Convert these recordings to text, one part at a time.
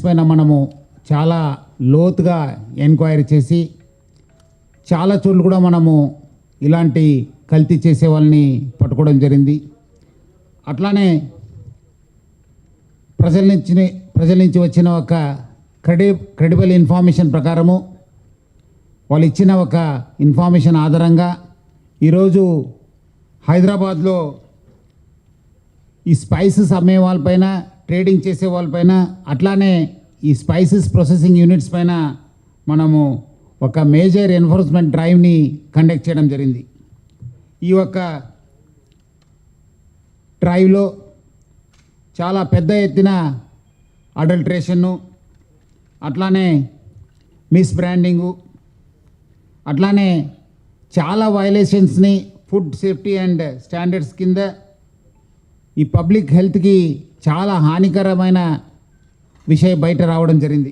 పైన మనము చాలా లోతుగా ఎంక్వైరీ చేసి చాలా చోట్ల కూడా మనము ఇలాంటి కల్తీ చేసే వాళ్ళని పట్టుకోవడం జరిగింది. అట్లానే ప్రజల నుంచి వచ్చిన ఒక క్రెడిబుల్ ఇన్ఫర్మేషన్ ప్రకారము వాళ్ళు ఇచ్చిన ఒక ఇన్ఫర్మేషన్ ఆధారంగా ఈరోజు హైదరాబాద్లో ఈ స్పైసెస్ అమ్మే వాళ్ళపైన, ట్రేడింగ్ చేసే వాళ్ళపైన, అట్లానే ఈ స్పైసెస్ ప్రాసెసింగ్ యూనిట్స్ పైన మనము ఒక మేజర్ ఎన్ఫోర్స్మెంట్ డ్రైవ్ని కండక్ట్ చేయడం జరిగింది. ఈ యొక్క డ్రైవ్లో చాలా పెద్ద ఎత్తున అడల్ట్రేషన్ను, అట్లానే మిస్ బ్రాండింగు, అట్లానే చాలా వయలేషన్స్ని ఫుడ్ సేఫ్టీ అండ్ స్టాండర్డ్స్ కింద ఈ పబ్లిక్ హెల్త్కి చాలా హానికరమైన విషయం బయట రావడం జరిగింది.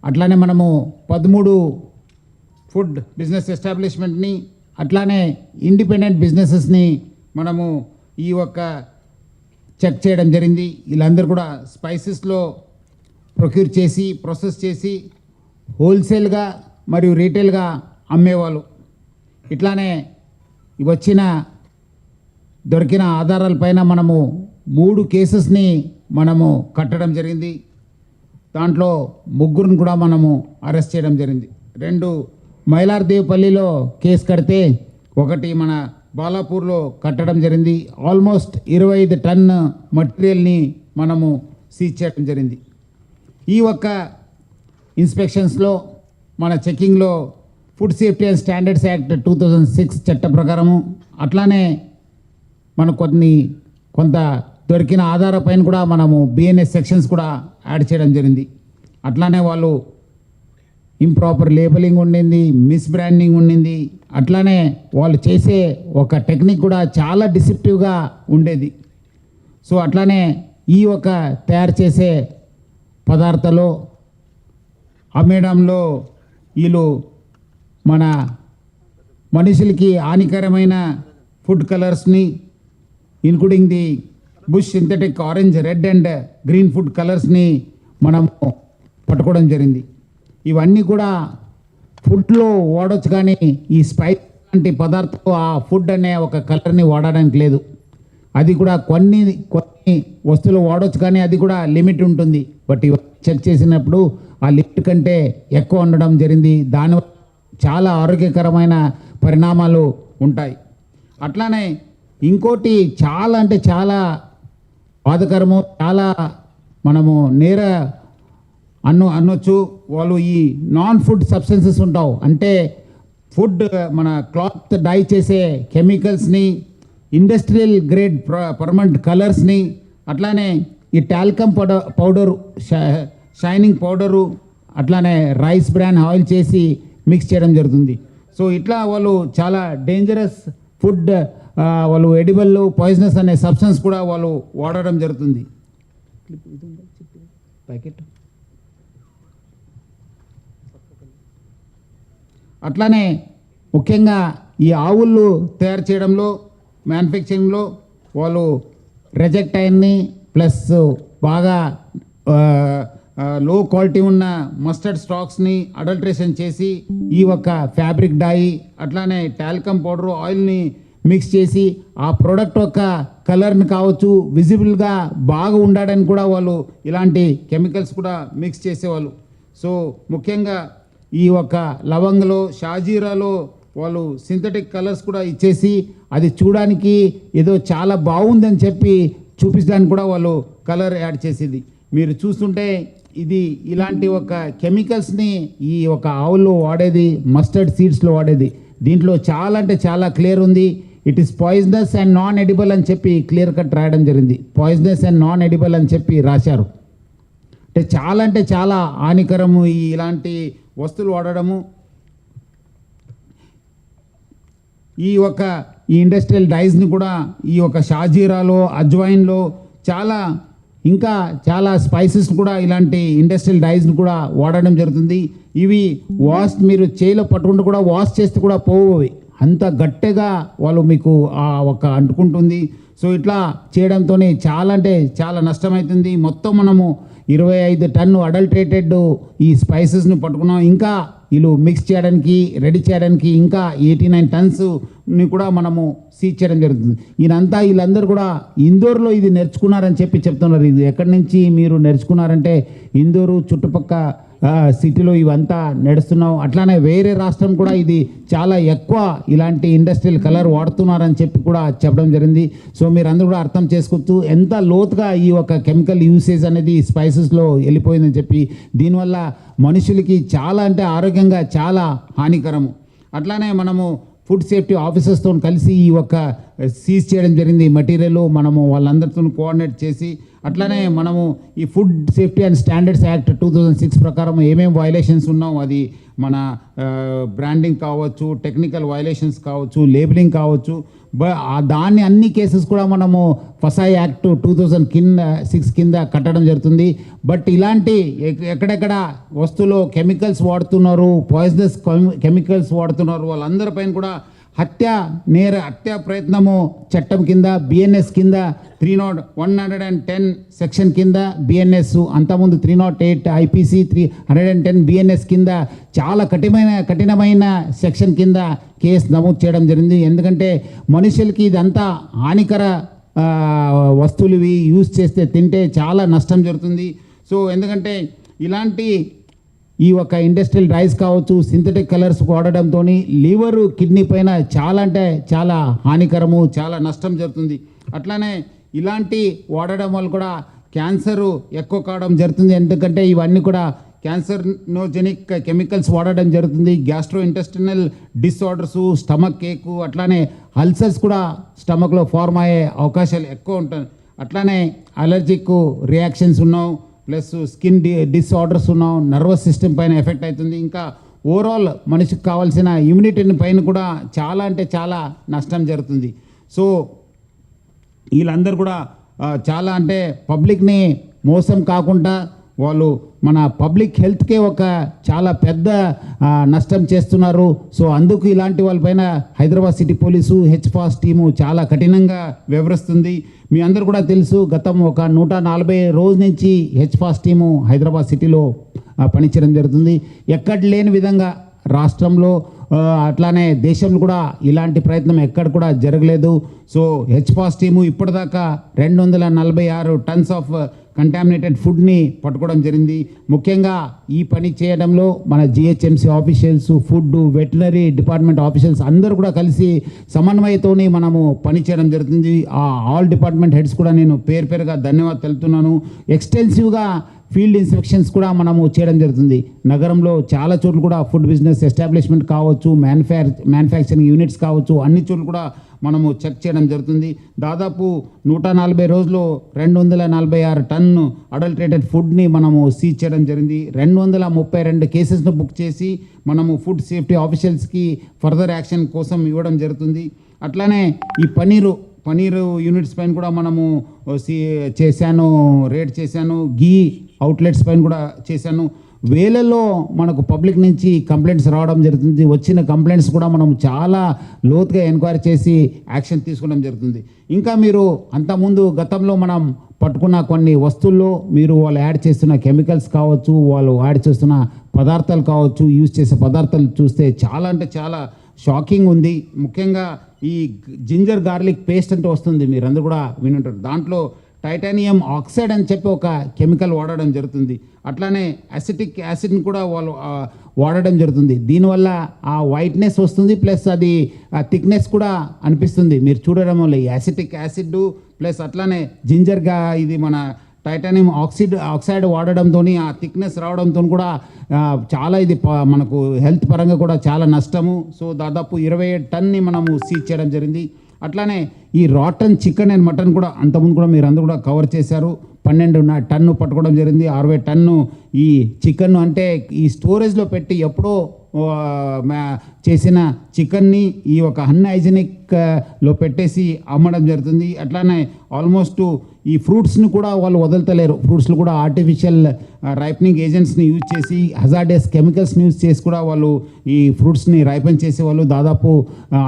అట్లానే మనము 13 ఫుడ్ బిజినెస్ ఎస్టాబ్లిష్మెంట్ని, అట్లానే ఇండిపెండెంట్ బిజినెసెస్ని మనము ఈ ఒక్క చెక్ చేయడం జరిగింది. వీళ్ళందరూ కూడా స్పైసెస్లో ప్రొక్యూర్ చేసి, ప్రాసెస్ చేసి హోల్సేల్గా మరియు రీటైల్గా అమ్మేవాళ్ళు. ఇట్లానే దొరికిన ఆధారాలపైన మనము 3 కేసెస్ని మనము కట్టడం జరిగింది. దాంట్లో 3 కూడా మనము అరెస్ట్ చేయడం జరిగింది. 2 మైలార్దేవ్పల్లిలో కేసు కడితే 1 మన బాలాపూర్లో కట్టడం జరిగింది. ఆల్మోస్ట్ 25 టన్ మటీరియల్ని మనము సీజ్ చేయడం జరిగింది. ఈ ఒక్క ఇన్స్పెక్షన్స్లో మన చెకింగ్లో food safety and standards act 2006 చట్ట ప్రకారము, అట్లానే మన కొంత దొరికిన ఆధారపైన కూడా మనము బిఎన్ఎస్ సెక్షన్స్ కూడా యాడ్ చేయడం జరిగింది. అట్లానే వాళ్ళు ఇంప్రాపర్ లేబలింగ్ ఉండింది, మిస్ బ్రాండింగ్ ఉండింది, అట్లానే వాళ్ళు చేసే ఒక టెక్నిక్ కూడా చాలా డిసిప్టివ్గా ఉండేది. సో అట్లానే ఈ ఒక తయారు చేసే పదార్థాలు అమ్మేయడంలో వీళ్ళు మన మనుషులకి హానికరమైన ఫుడ్ కలర్స్ని, including the bush synthetic orange, red and green food కలర్స్ని మనము పట్టుకోవడం జరిగింది. ఇవన్నీ కూడా ఫుడ్లో వాడవచ్చు, కానీ ఈ స్పైస్ లాంటి పదార్థం ఆ ఫుడ్ అనే ఒక కలర్ని వాడడానికి లేదు. అది కూడా కొన్ని వస్తువులు వాడవచ్చు, కానీ అది కూడా లిమిట్ ఉంటుంది. బట్ చెక్ చేసినప్పుడు ఆ లిమిట్ కంటే ఎక్కువ ఉండడం జరిగింది. దానివల్ల చాలా ఆరోగ్యకరమైన పరిణామాలు ఉంటాయి. అట్లానే ఇంకోటి చాలా బాధకరము, చాలా మనము అనొచ్చు. వాళ్ళు ఈ నాన్ ఫుడ్ సబ్స్టెన్సెస్ ఉంటావు, అంటే ఫుడ్ మన క్లాత్ డై చేసే కెమికల్స్ని, ఇండస్ట్రియల్ గ్రేడ్ పర్మనెంట్ కలర్స్ని, అట్లానే ఈ టాల్కమ్ పౌడరు, షైనింగ్ పౌడరు, అట్లానే రైస్ బ్రాన్ ఆయిల్ చేసి మిక్స్ చేయడం జరుగుతుంది. సో ఇట్లా వాళ్ళు చాలా డేంజరస్ ఫుడ్, వాళ్ళు ఎడిబుల్ పాయిజనస్ అనే సబ్స్టెన్స్ కూడా వాళ్ళు వాడడం జరుగుతుంది. ప్యాకెట్ అట్లానే ముఖ్యంగా ఈ ఆవుళ్ళు తయారు చేయడంలో, మ్యానుఫ్యాక్చరింగ్లో వాళ్ళు రిజెక్ట్ అయ్యింది, ప్లస్ బాగా లో క్వాలిటీ ఉన్న మస్టర్డ్ స్టాక్స్ని అడల్ట్రేషన్ చేసి ఈ ఒక ఫ్యాబ్రిక్ డై, అట్లానే టాల్కమ్ పౌడర్, ఆయిల్ని మిక్స్ చేసి ఆ ప్రోడక్ట్ యొక్క కలర్ని కావచ్చు విజిబుల్గా బాగా ఉండడానికి కూడా వాళ్ళు ఇలాంటి కెమికల్స్ కూడా మిక్స్ చేసేవాళ్ళు. సో ముఖ్యంగా ఈ ఒక లవంగలో, షాజీరాలో వాళ్ళు సింథటిక్ కలర్స్ కూడా ఇచ్చేసి అది చూడడానికి ఏదో చాలా బాగుందని చెప్పి చూపించడానికి కూడా వాళ్ళు కలర్ యాడ్ చేసేది. మీరు చూస్తుంటే ఇది ఇలాంటి ఒక కెమికల్స్ని ఈ ఒక ఆవుల్లో వాడేది, మస్టర్డ్ సీడ్స్లో వాడేది. దీంట్లో చాలా క్లియర్ ఉంది, it is poisonous and non edible అని చెప్పి క్లియర్ కట్ రాయడం జరిగింది. పాయిజనస్ అండ్ నాన్ ఎడిబుల్ అని చెప్పి రాశారు. అంటే చాలా హానికరము ఇలాంటి వస్తువులు వాడడము. ఈ ఇండస్ట్రియల్ డైస్ని కూడా ఈ షాజీరాలో, అజ్వైన్లో ఇంకా చాలా స్పైసెస్ కూడా ఇలాంటి ఇండస్ట్రియల్ డైస్ని కూడా వాడడం జరుగుతుంది. ఇవి మీరు చేయిలో పట్టుకుంటూ కూడా వాష్ చేస్తే కూడా పోవు, అంత గట్టిగా వాళ్ళు మీకు అంటుకుంటుంది. సో ఇట్లా చేయడంతో చాలా నష్టమవుతుంది. మొత్తం మనము 25 టన్ను అడల్ట్రేటెడ్ ఈ స్పైసెస్ని పట్టుకున్నాం. ఇంకా వీళ్ళు మిక్స్ చేయడానికి రెడీ చేయడానికి ఇంకా 89 టన్స్ని కూడా మనము సీజ్ చేయడం జరుగుతుంది. వీళ్ళందరూ కూడా ఇందోర్లో ఇది నేర్చుకున్నారని చెప్తున్నారు. ఇది ఎక్కడి నుంచి మీరు నేర్చుకున్నారంటే ఇందోరు చుట్టుపక్క సిటీలో ఇవంతా నడుస్తున్నాం. అట్లానే వేరే రాష్ట్రం కూడా ఇది చాలా ఎక్కువ ఇలాంటి ఇండస్ట్రియల్ కలర్ వాడుతున్నారని చెప్పి కూడా చెప్పడం జరిగింది. సో మీరు అందరూ కూడా అర్థం చేసుకోవచ్చు ఎంత లోతుగా ఈ ఒక కెమికల్ యూసేజ్ అనేది స్పైసెస్లో వెళ్ళిపోయిందని చెప్పి. దీనివల్ల మనుషులకి చాలా అంటే ఆరోగ్యంగా చాలా హానికరము. అట్లానే మనము ఫుడ్ సేఫ్టీ ఆఫీసర్స్తో కలిసి ఈ ఒక సీజ్ చేయడం జరిగింది మెటీరియల్. మనము వాళ్ళందరితో కోఆర్డినేట్ చేసి అట్లానే మనము ఈ food safety and standards act 2006 ప్రకారం ఏమేమి వైలేషన్స్ ఉన్నాం, అది మన బ్రాండింగ్ కావచ్చు, టెక్నికల్ వైలేషన్స్ కావచ్చు, లేబులింగ్ కావచ్చు, దాన్ని అన్ని కేసెస్ కూడా మనము ఫసాయి యాక్ట్ 2006 కింద కట్టడం జరుగుతుంది. బట్ ఇలాంటి ఎక్కడెక్కడ వస్తువులో కెమికల్స్ వాడుతున్నారు, పాయిజనస్ కెమికల్స్ వాడుతున్నారు, వాళ్ళందరిపైన కూడా హత్య ప్రయత్నము చట్టం కింద బిఎన్ఎస్ కింద 110 సెక్షన్ కింద బిఎన్ఎస్, అంతకుముందు 308 ఐపీసీ 310 బిఎన్ఎస్ కింద చాలా కఠినమైన సెక్షన్ కింద కేసు నమోదు చేయడం జరిగింది. ఎందుకంటే మనుషులకి ఇదంతా హానికర వస్తువులు ఇవి యూజ్ చేస్తే తింటే చాలా నష్టం జరుగుతుంది. సో ఎందుకంటే ఇలాంటి ఈ ఒక ఇండస్ట్రియల్ రైస్ కావచ్చు, సింథటిక్ కలర్స్ వాడడంతో లివరు కిడ్నీ పైన చాలా అంటే చాలా హానికరము, చాలా నష్టం జరుగుతుంది. అట్లానే ఇలాంటి వాడడం వల్ల కూడా క్యాన్సరు ఎక్కువ కావడం జరుగుతుంది. ఎందుకంటే ఇవన్నీ కూడా క్యాన్సర్నోజెనిక్ కెమికల్స్ వాడడం జరుగుతుంది. గ్యాస్ట్రో ఇంటెస్టినల్ డిసార్డర్సు, స్టమక్ కేకు, అట్లానే అల్సర్స్ కూడా స్టమక్లో ఫార్మ్ అయ్యే అవకాశాలు ఎక్కువ ఉంటాయి. అట్లానే అలర్జిక్ రియాక్షన్స్ ఉన్నావు, ప్లస్ స్కిన్ డిసార్డర్స్ ఉన్నాం, నర్వస్ సిస్టమ్ పైన ఎఫెక్ట్ అవుతుంది. ఇంకా ఓవరాల్ మనిషికి కావాల్సిన ఇమ్యూనిటీ పైన కూడా చాలా అంటే చాలా నష్టం జరుగుతుంది. సో వీళ్ళందరూ కూడా చాలా అంటే పబ్లిక్ని మోసం కాకుండా వాళ్ళు మన పబ్లిక్ హెల్త్కే ఒక చాలా పెద్ద నష్టం చేస్తున్నారు. సో అందుకు ఇలాంటి వాళ్ళపైన హైదరాబాద్ సిటీ పోలీసు హెచ్ఫాస్ట్ టీము చాలా కఠినంగా వ్యవహరిస్తుంది. మీ అందరూ కూడా తెలుసు, గతం ఒక 140 రోజు నుంచి హెచ్ఫాస్ట్ టీము హైదరాబాద్ సిటీలో పనిచేయడం జరుగుతుంది. ఎక్కడ లేని విధంగా రాష్ట్రంలో అట్లానే దేశంలో కూడా ఇలాంటి ప్రయత్నం ఎక్కడ కూడా జరగలేదు. సో హెచ్ఫాస్ట్ టీము ఇప్పటిదాకా 246 టన్స్ ఆఫ్ కంటామినేటెడ్ ఫుడ్ని పట్టుకోవడం జరిగింది. ముఖ్యంగా ఈ పని చేయడంలో మన GHMC officials, food, veterinary department officials అందరూ కూడా కలిసి సమన్వయంతోనే మనము పని చేయడం జరుగుతుంది. ఆ ఆల్ డిపార్ట్మెంట్ హెడ్స్ కూడా నేను పేరుగా ధన్యవాదాలు తెలుపుతున్నాను. ఎక్స్టెన్సివ్గా ఫీల్డ్ ఇన్స్పెక్షన్స్ కూడా మనము చేయడం జరుగుతుంది. నగరంలో చాలా చోట్ల కూడా ఫుడ్ బిజినెస్ ఎస్టాబ్లిష్మెంట్ కావచ్చు, మ్యానుఫ్యాక్చరింగ్ యూనిట్స్ కావచ్చు, అన్ని చోట్ల కూడా మనము చెక్ చేయడం జరుగుతుంది. దాదాపు 140 రోజులు 246 టన్ను అడల్ట్రేటెడ్ ఫుడ్ని మనము సీజ్ చేయడం జరిగింది. 232 కేసెస్ను బుక్ చేసి మనము ఫుడ్ సేఫ్టీ ఆఫీషియల్స్కి ఫర్దర్ యాక్షన్ కోసం ఇవ్వడం జరుగుతుంది. అట్లానే ఈ పనీరు యూనిట్స్ పైన కూడా మనము రేడ్ చేశాను. గీ అవుట్లెట్స్ పైన కూడా చేశాను. వేలలో మనకు పబ్లిక్ నుంచి కంప్లైంట్స్ రావడం జరుగుతుంది. వచ్చిన కంప్లైంట్స్ కూడా మనం చాలా లోతుగా ఎంక్వైరీ చేసి యాక్షన్ తీసుకోవడం జరుగుతుంది. ఇంకా మీరు అంతకుముందు గతంలో మనం పట్టుకున్న కొన్ని వస్తువుల్లో మీరు వాళ్ళు యాడ్ చేస్తున్న కెమికల్స్ కావచ్చు, వాళ్ళు యాడ్ చేస్తున్న పదార్థాలు కావచ్చు, యూజ్ చేసే పదార్థాలు చూస్తే చాలా అంటే చాలా షాకింగ్ ఉంది. ముఖ్యంగా ఈ జింజర్ గార్లిక్ పేస్ట్ అంటే వస్తుంది, మీరందరూ కూడా వినుంటారు. దాంట్లో టైటానియం ఆక్సైడ్ అని చెప్పి ఒక కెమికల్ వాడడం జరుగుతుంది. అట్లానే అసిటిక్ యాసిడ్ని కూడా వాళ్ళు వాడడం జరుగుతుంది. దీనివల్ల ఆ వైట్నెస్ వస్తుంది, ప్లస్ అది థిక్నెస్ కూడా అనిపిస్తుంది మీరు చూడడం వల్ల. ఈ అసిటిక్ యాసిడ్ ప్లస్ అట్లానే జింజర్గా ఇది మన టైటానియం ఆక్సైడ్ వాడడంతో ఆ థిక్నెస్ రావడంతో కూడా చాలా ఇది మనకు హెల్త్ పరంగా కూడా చాలా నష్టము. సో దాదాపు 27 టన్ని మనము సీజ్ చేయడం జరిగింది. అట్లానే ఈ రాటన్ చికెన్ అండ్ మటన్ కూడా అంతకుముందు కూడా మీరు అందరూ కూడా కవర్ చేశారు. 12 టన్ను పట్టుకోవడం జరిగింది. 60 టన్ను ఈ చికెన్ అంటే ఈ స్టోరేజ్లో పెట్టి ఎప్పుడో చేసిన చికెన్ని ఈ ఒక అన్హైజెనిక్లో పెట్టేసి అమ్మడం జరుగుతుంది. అట్లానే ఆల్మోస్ట్ ఈ ఫ్రూట్స్ని కూడా వాళ్ళు వదలతలేరు. ఫ్రూట్స్లో కూడా ఆర్టిఫిషియల్ రైపనింగ్ ఏజెంట్స్ని యూజ్ చేసి, హజార్డస్ కెమికల్స్ని యూజ్ చేసి కూడా వాళ్ళు ఈ ఫ్రూట్స్ని రైపన్ చేసే వాళ్ళు దాదాపు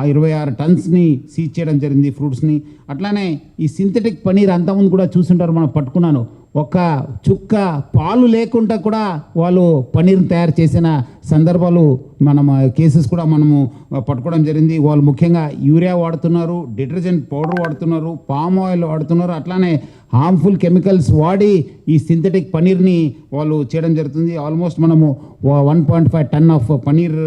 26 టన్స్ని సీజ్ చేయడం జరిగింది ఫ్రూట్స్ని. అట్లానే ఈ సింథటిక్ పనీర్ అంతకుముందు కూడా చూస్తుంటారు, మనం పట్టుకున్నాను. ఒక చుక్క పాలు లేకుండా కూడా వాళ్ళు పన్నీర్ తయారు చేసిన సందర్భాలు కేసెస్ కూడా మనము పట్టుకోవడం జరిగింది. వాళ్ళు ముఖ్యంగా యూరియా వాడుతున్నారు, డిటర్జెంట్ పౌడర్ వాడుతున్నారు, పామ్ ఆయిల్ వాడుతున్నారు, అట్లానే హార్మ్ఫుల్ కెమికల్స్ వాడి ఈ సింథటిక్ పన్నీర్ని వాళ్ళు చేయడం జరుగుతుంది. ఆల్మోస్ట్ మనము 1.5 టన్ ఆఫ్ పన్నీర్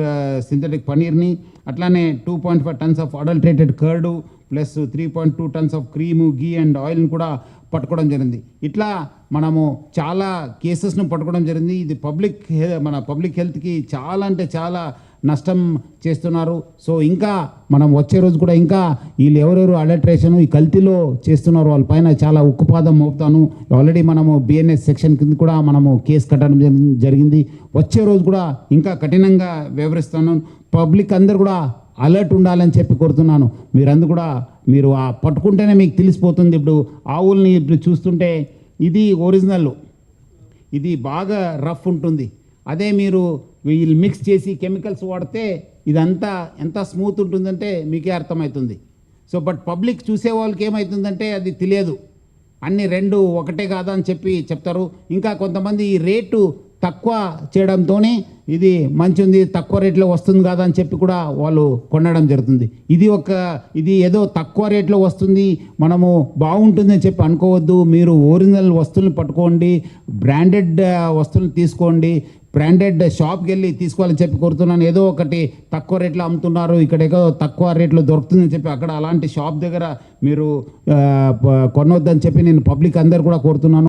సింథటిక్ పన్నీర్ని, అట్లానే 2.5 tons of adulterated curd plus 3.2 tons of cream, ghee and ఆయిల్ని కూడా పట్టుకోవడం జరిగింది. ఇట్లా మనము చాలా కేసెస్ను పట్టుకోవడం జరిగింది. ఇది మన పబ్లిక్ హెల్త్కి చాలా అంటే చాలా నష్టం చేస్తున్నారు. సో ఇంకా మనం వచ్చే రోజు కూడా ఇంకా వీళ్ళు ఎవరెవరు అడల్ట్రేషన్ ఈ కల్తీలో చేస్తున్నారు వాళ్ళ పైన చాలా ఉక్కుపాదం మోపుతాను. ఆల్రెడీ మనము బిఎన్ఎస్ సెక్షన్ కింద కూడా మనము కేసు కట్టడం జరిగింది. వచ్చే రోజు కూడా ఇంకా కఠినంగా వ్యవహరిస్తాను. పబ్లిక్ అందరు కూడా అలర్ట్ ఉండాలని చెప్పి కోరుతున్నాను. మీరందరూ కూడా మీరు ఆ పట్టుకుంటేనే మీకు తెలిసిపోతుంది. ఇప్పుడు ఆవుల్ని ఇప్పుడు చూస్తుంటే ఇది ఒరిజినల్, ఇది బాగా రఫ్ ఉంటుంది. అదే మీరు వీళ్ళు మిక్స్ చేసి కెమికల్స్ వాడితే ఇదంతా ఎంత స్మూత్ ఉంటుందంటే మీకే అర్థమవుతుంది. సో బట్ పబ్లిక్ చూసే వాళ్ళకి ఏమవుతుందంటే అది తెలియదు, అన్ని రెండు ఒకటే కాదా అని చెప్పి చెప్తారు. ఇంకా కొంతమంది ఈ రేటు తక్కువ చేయడంతో ఇది మంచి ఉంది, తక్కువ రేట్లో వస్తుంది కదా అని చెప్పి కూడా వాళ్ళు కొనడం జరుగుతుంది. ఇది ఏదో తక్కువ రేట్లో వస్తుంది, మనము బాగుంటుంది అని చెప్పి అనుకోవద్దు. మీరు ఒరిజినల్ వస్తువులను పట్టుకోండి, బ్రాండెడ్ వస్తువులను తీసుకోండి, బ్రాండెడ్ షాప్కి వెళ్ళి తీసుకోవాలని చెప్పి కోరుతున్నాను. ఏదో ఒకటి తక్కువ రేట్లో అమ్ముతున్నారు, ఇక్కడ ఏదో తక్కువ రేట్లో దొరుకుతుందని చెప్పి అక్కడ అలాంటి షాప్ దగ్గర మీరు కొనవద్దని చెప్పి నేను పబ్లిక్ అందరు కూడా కోరుతున్నాను.